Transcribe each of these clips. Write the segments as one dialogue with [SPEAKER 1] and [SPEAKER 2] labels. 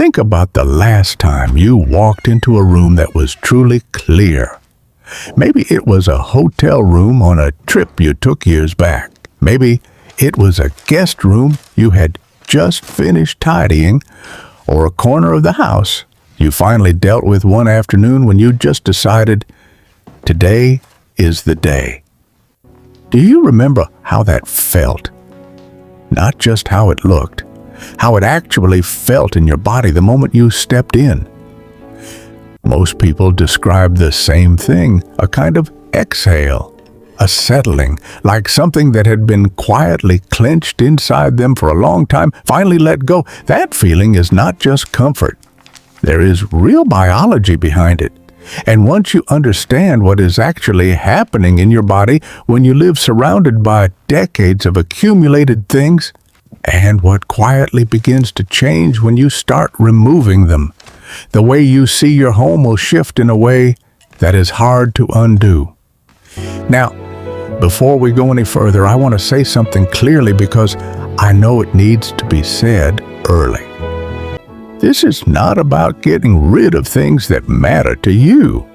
[SPEAKER 1] Think about the last time you walked into a room that was truly clear. Maybe it was a hotel room on a trip you took years back. Maybe it was a guest room you had just finished tidying, or a corner of the house you finally dealt with one afternoon when you just decided, today is the day. Do you remember how that felt? Not just how it looked, how it actually felt in your body the moment you stepped in. Most people describe the same thing, a kind of exhale, a settling, like something that had been quietly clenched inside them for a long time, finally let go. That feeling is not just comfort. There is real biology behind it. And once you understand what is actually happening in your body when you live surrounded by decades of accumulated things, and what quietly begins to change when you start removing them, the way you see your home will shift in a way that is hard to undo. Now, before we go any further, I want to say something clearly because I know it needs to be said early. This is not about getting rid of things that matter to you.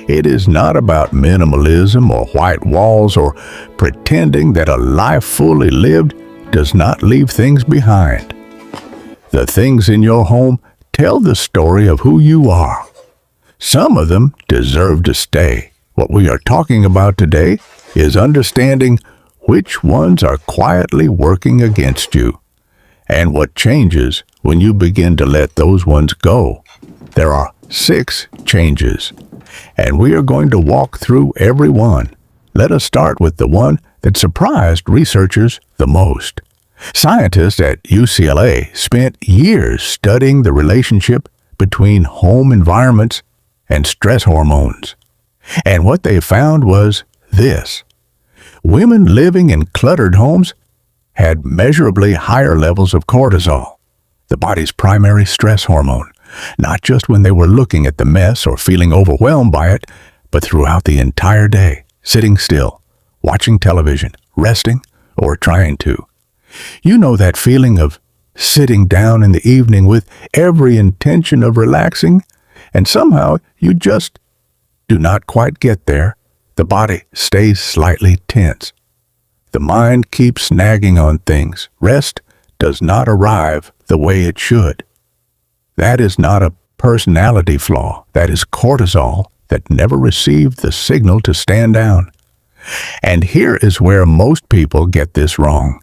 [SPEAKER 1] It is not about minimalism or white walls or pretending that a life fully lived does not leave things behind. The things in your home tell the story of who you are. Some of them deserve to stay. What we are talking about today is understanding which ones are quietly working against you, and what changes when you begin to let those ones go. There are 6 changes, and we are going to walk through every one. Let us start with the one that surprised researchers the most. Scientists at UCLA spent years studying the relationship between home environments and stress hormones. And what they found was this: women living in cluttered homes had measurably higher levels of cortisol, the body's primary stress hormone, not just when they were looking at the mess or feeling overwhelmed by it, but throughout the entire day, sitting still, watching television, resting, or trying to. You know that feeling of sitting down in the evening with every intention of relaxing, and somehow you just do not quite get there. The body stays slightly tense. The mind keeps nagging on things. Rest does not arrive the way it should. That is not a personality flaw. That is cortisol that never received the signal to stand down. And here is where most people get this wrong.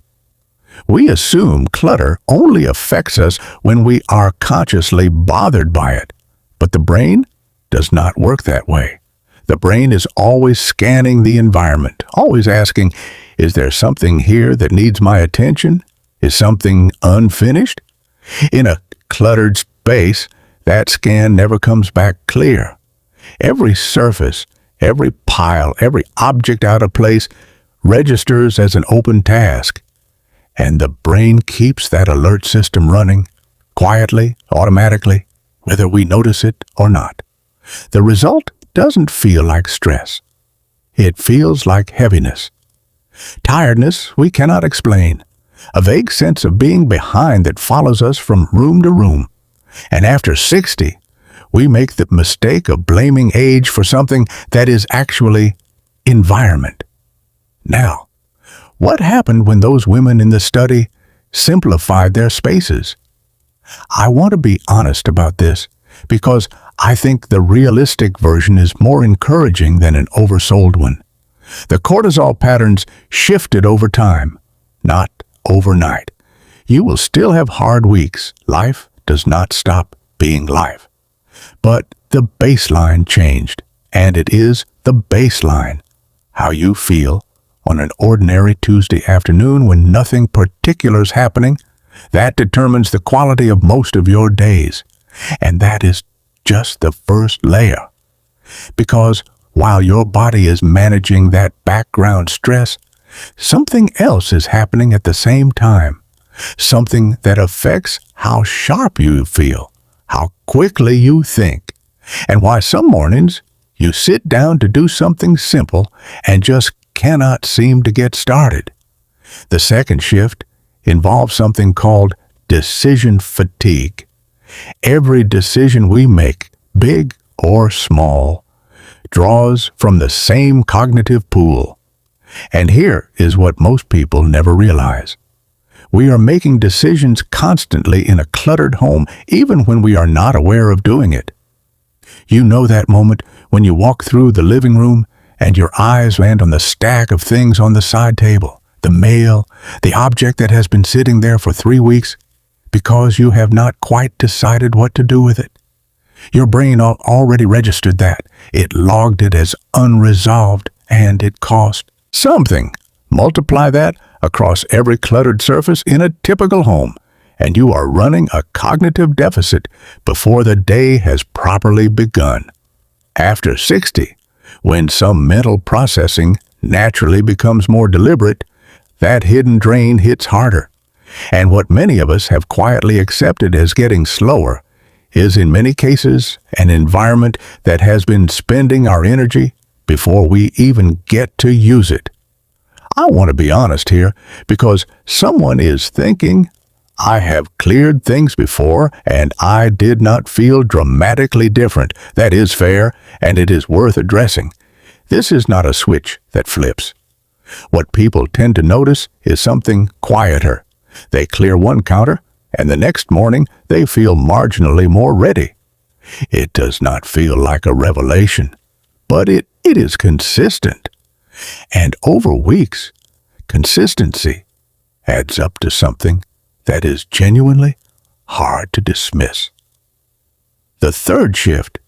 [SPEAKER 1] We assume clutter only affects us when we are consciously bothered by it. But the brain does not work that way. The brain is always scanning the environment, always asking, is there something here that needs my attention? Is something unfinished? In a cluttered space, that scan never comes back clear. Every surface, every pile, every object out of place registers as an open task. And the brain keeps that alert system running, quietly, automatically, whether we notice it or not. The result doesn't feel like stress. It feels like heaviness. Tiredness we cannot explain. A vague sense of being behind that follows us from room to room. And after 60, we make the mistake of blaming age for something that is actually environment. Now, what happened when those women in the study simplified their spaces? I want to be honest about this because I think the realistic version is more encouraging than an oversold one. The cortisol patterns shifted over time, not overnight. You will still have hard weeks. Life does not stop being life. But the baseline changed, and it is the baseline. How you feel on an ordinary Tuesday afternoon when nothing particular is happening, that determines the quality of most of your days. And that is just the first layer. Because while your body is managing that background stress, something else is happening at the same time. Something that affects how sharp you feel, how quickly you think, and why some mornings you sit down to do something simple and just cannot seem to get started. The second shift involves something called decision fatigue. Every decision we make, big or small, draws from the same cognitive pool. And here is what most people never realize. We are making decisions constantly in a cluttered home, even when we are not aware of doing it. You know that moment when you walk through the living room and your eyes land on the stack of things on the side table, the mail, the object that has been sitting there for 3 weeks, because you have not quite decided what to do with it. Your brain already registered that. It logged it as unresolved, and it cost something. Multiply that across every cluttered surface in a typical home, and you are running a cognitive deficit before the day has properly begun. After 60, when some mental processing naturally becomes more deliberate, that hidden drain hits harder. And what many of us have quietly accepted as getting slower is in many cases an environment that has been spending our energy before we even get to use it. I want to be honest here because someone is thinking, I have cleared things before and I did not feel dramatically different. That is fair and it is worth addressing. This is not a switch that flips. What people tend to notice is something quieter. They clear one counter, and the next morning they feel marginally more ready. It does not feel like a revelation, but it is consistent. And over weeks, consistency adds up to something that is genuinely hard to dismiss. The third shift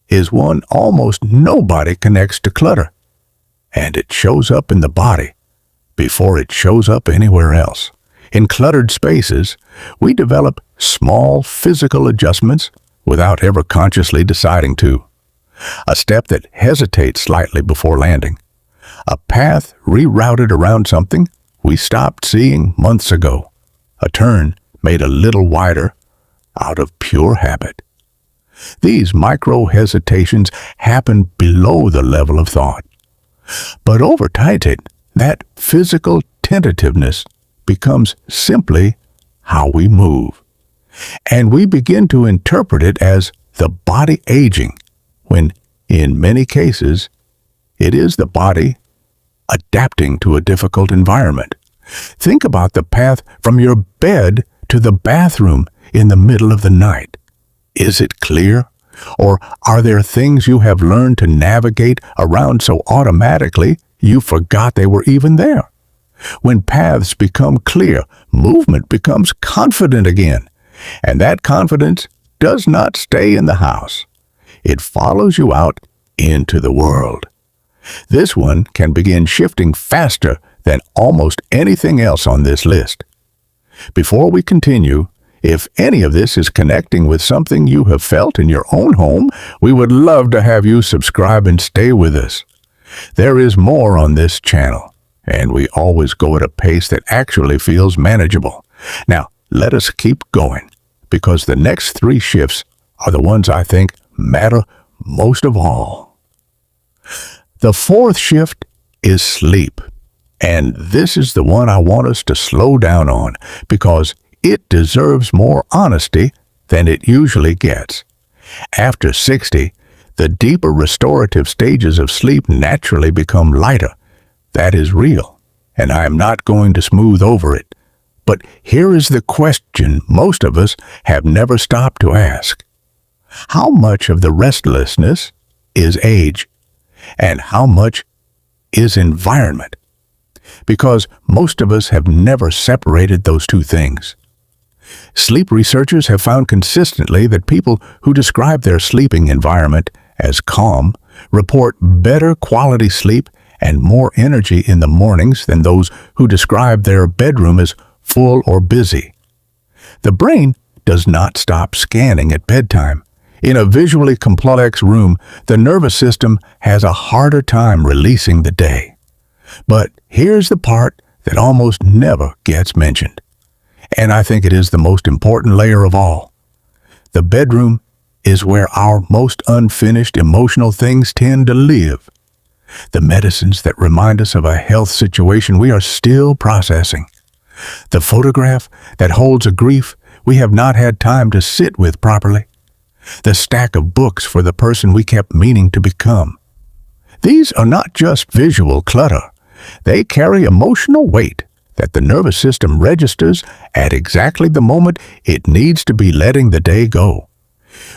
[SPEAKER 1] is one almost nobody connects to clutter, and it shows up in the body before it shows up anywhere else. In cluttered spaces, we develop small physical adjustments without ever consciously deciding to. A step that hesitates slightly before landing. A path rerouted around something we stopped seeing months ago. A turn made a little wider out of pure habit. These micro-hesitations happen below the level of thought. But over time, that physical tentativeness becomes simply how we move. And we begin to interpret it as the body aging, when in many cases, it is the body adapting to a difficult environment. Think about the path from your bed to the bathroom in the middle of the night. Is it clear? Or are there things you have learned to navigate around so automatically you forgot they were even there? When paths become clear, movement becomes confident again. And that confidence does not stay in the house. It follows you out into the world. This one can begin shifting faster than almost anything else on this list. Before we continue, if any of this is connecting with something you have felt in your own home, we would love to have you subscribe and stay with us. There is more on this channel, and we always go at a pace that actually feels manageable. Now, let us keep going, because the next 3 shifts are the ones I think matter most of all. The 4th shift is sleep, and this is the one I want us to slow down on, because it deserves more honesty than it usually gets. After 60, the deeper restorative stages of sleep naturally become lighter. That is real, and I am not going to smooth over it. But here is the question most of us have never stopped to ask. How much of the restlessness is age, and how much is environment? Because most of us have never separated those two things. Sleep researchers have found consistently that people who describe their sleeping environment as calm report better quality sleep and more energy in the mornings than those who describe their bedroom as full or busy. The brain does not stop scanning at bedtime. In a visually complex room, the nervous system has a harder time releasing the day. But here's the part that almost never gets mentioned. And I think it is the most important layer of all. The bedroom is where our most unfinished emotional things tend to live. The medicines that remind us of a health situation we are still processing. The photograph that holds a grief we have not had time to sit with properly, the stack of books for the person we kept meaning to become. These are not just visual clutter. They carry emotional weight that the nervous system registers at exactly the moment it needs to be letting the day go.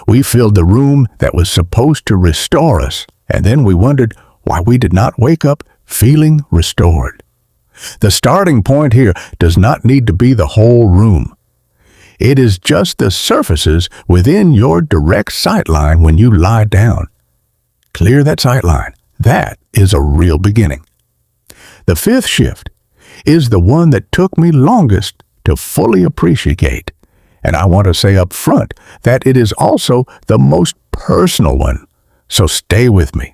[SPEAKER 1] We filled the room that was supposed to restore us, and then we wondered why we did not wake up feeling restored. The starting point here does not need to be the whole room. It is just the surfaces within your direct sight line when you lie down. Clear that sight line. That is a real beginning. The fifth shift is the one that took me longest to fully appreciate. And I want to say up front that it is also the most personal one. So stay with me.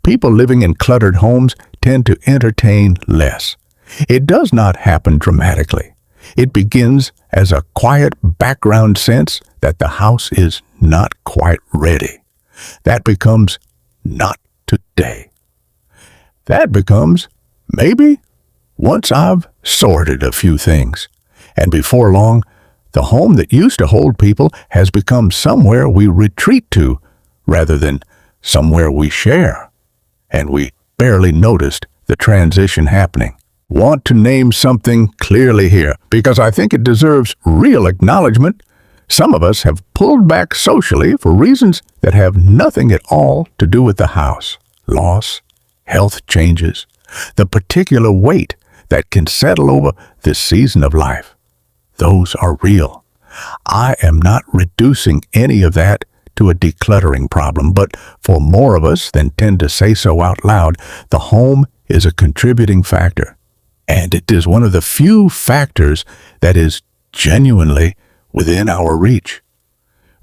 [SPEAKER 1] People living in cluttered homes tend to entertain less. It does not happen dramatically. It begins as a quiet background sense that the house is not quite ready. That becomes not today. That becomes maybe once I've sorted a few things. And before long, the home that used to hold people has become somewhere we retreat to rather than somewhere we share. And we barely noticed the transition happening. Want to name something clearly here because I think it deserves real acknowledgement. Some of us have pulled back socially for reasons that have nothing at all to do with the house. Loss, health changes, the particular weight that can settle over this season of life. Those are real. I am not reducing any of that to a decluttering problem, but for more of us than tend to say so out loud, the home is a contributing factor. And it is one of the few factors that is genuinely within our reach.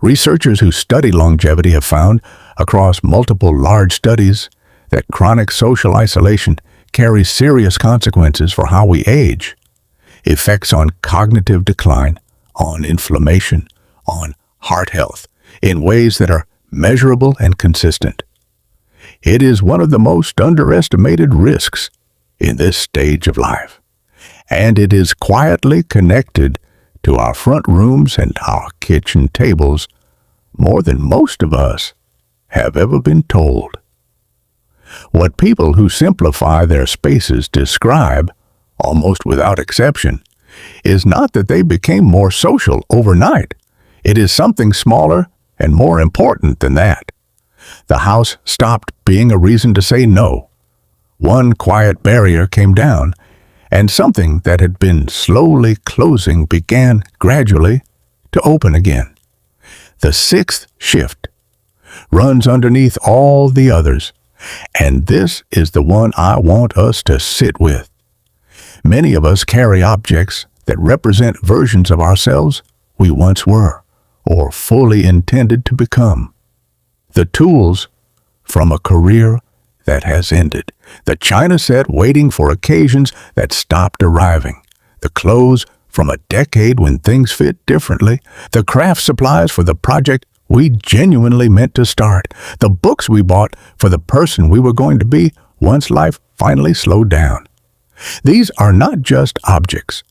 [SPEAKER 1] Researchers who study longevity have found, across multiple large studies, that chronic social isolation carries serious consequences for how we age. Effects on cognitive decline, on inflammation, on heart health, in ways that are measurable and consistent. It is one of the most underestimated risks in this stage of life, and it is quietly connected to our front rooms and our kitchen tables more than most of us have ever been told. What people who simplify their spaces describe, almost without exception, is not that they became more social overnight. It is something smaller and more important than that. The house stopped being a reason to say no. One quiet barrier came down, and something that had been slowly closing began gradually to open again. The sixth shift runs underneath all the others, and this is the one I want us to sit with. Many of us carry objects that represent versions of ourselves we once were, or fully intended to become. The tools from a career that has ended, the china set waiting for occasions that stopped arriving, the clothes from a decade when things fit differently, the craft supplies for the project we genuinely meant to start, the books we bought for the person we were going to be once life finally slowed down. These are not just objects.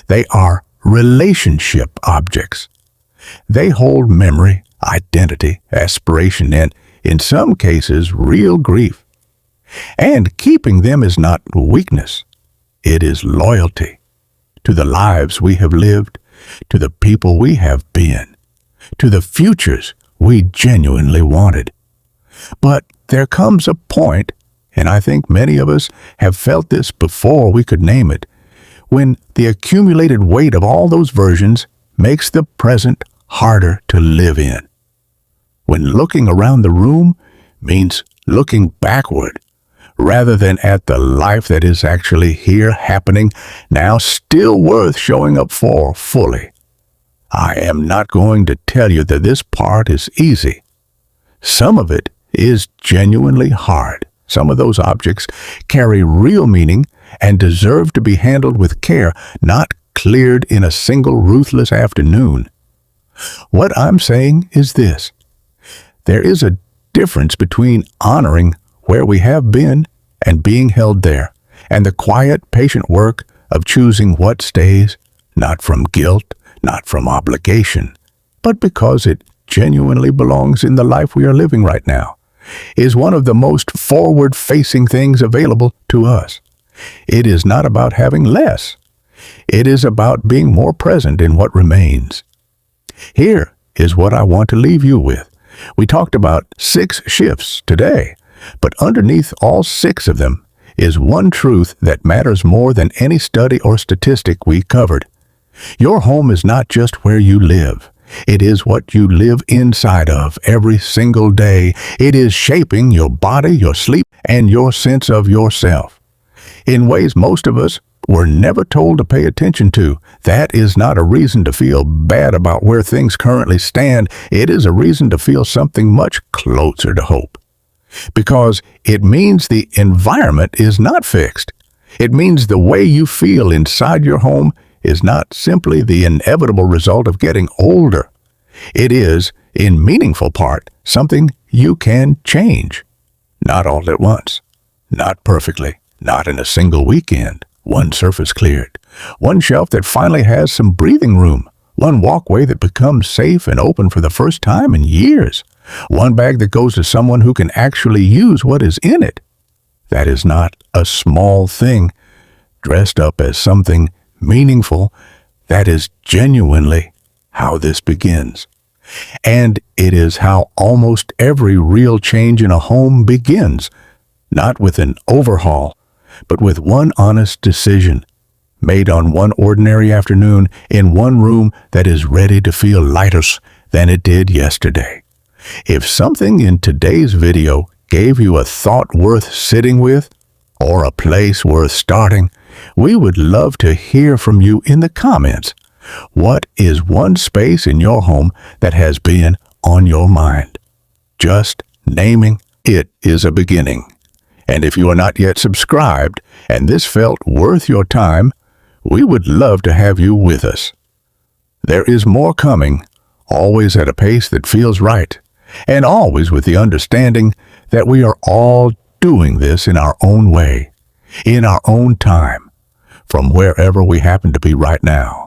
[SPEAKER 1] They are relationship objects. They hold memory, identity, aspiration, and, in some cases, real grief. And keeping them is not weakness. It is loyalty to the lives we have lived, to the people we have been, to the futures we genuinely wanted. But there comes a point, and I think many of us have felt this before we could name it, when the accumulated weight of all those versions makes the present harder to live in. When looking around the room means looking backward, rather than at the life that is actually here happening now, still worth showing up for fully. I am not going to tell you that this part is easy. Some of it is genuinely hard. Some of those objects carry real meaning and deserve to be handled with care, not cleared in a single ruthless afternoon. What I'm saying is this: there is a difference between honoring where we have been and being held there, and the quiet, patient work of choosing what stays, not from guilt, not from obligation, but because it genuinely belongs in the life we are living right now, is one of the most forward-facing things available to us. It is not about having less. It is about being more present in what remains. Here is what I want to leave you with. We talked about 6 shifts today, but underneath all 6 of them is one truth that matters more than any study or statistic we covered. Your home is not just where you live. It is what you live inside of every single day. It is shaping your body, your sleep, and your sense of yourself in ways most of us were never told to pay attention to. That is not a reason to feel bad about where things currently stand. It is a reason to feel something much closer to hope. Because it means the environment is not fixed. It means the way you feel inside your home is not simply the inevitable result of getting older. It is, in meaningful part, something you can change. Not all at once. Not perfectly. Not in a single weekend. One surface cleared. One shelf that finally has some breathing room. One walkway that becomes safe and open for the first time in years. One bag that goes to someone who can actually use what is in it. That is not a small thing, dressed up as something meaningful. That is genuinely how this begins. And it is how almost every real change in a home begins, not with an overhaul, but with one honest decision, made on one ordinary afternoon in one room that is ready to feel lighter than it did yesterday. If something in today's video gave you a thought worth sitting with, or a place worth starting, we would love to hear from you in the comments. What is one space in your home that has been on your mind? Just naming it is a beginning. And if you are not yet subscribed and this felt worth your time, we would love to have you with us. There is more coming, always at a pace that feels right, and always with the understanding that we are all doing this in our own way, in our own time, from wherever we happen to be right now.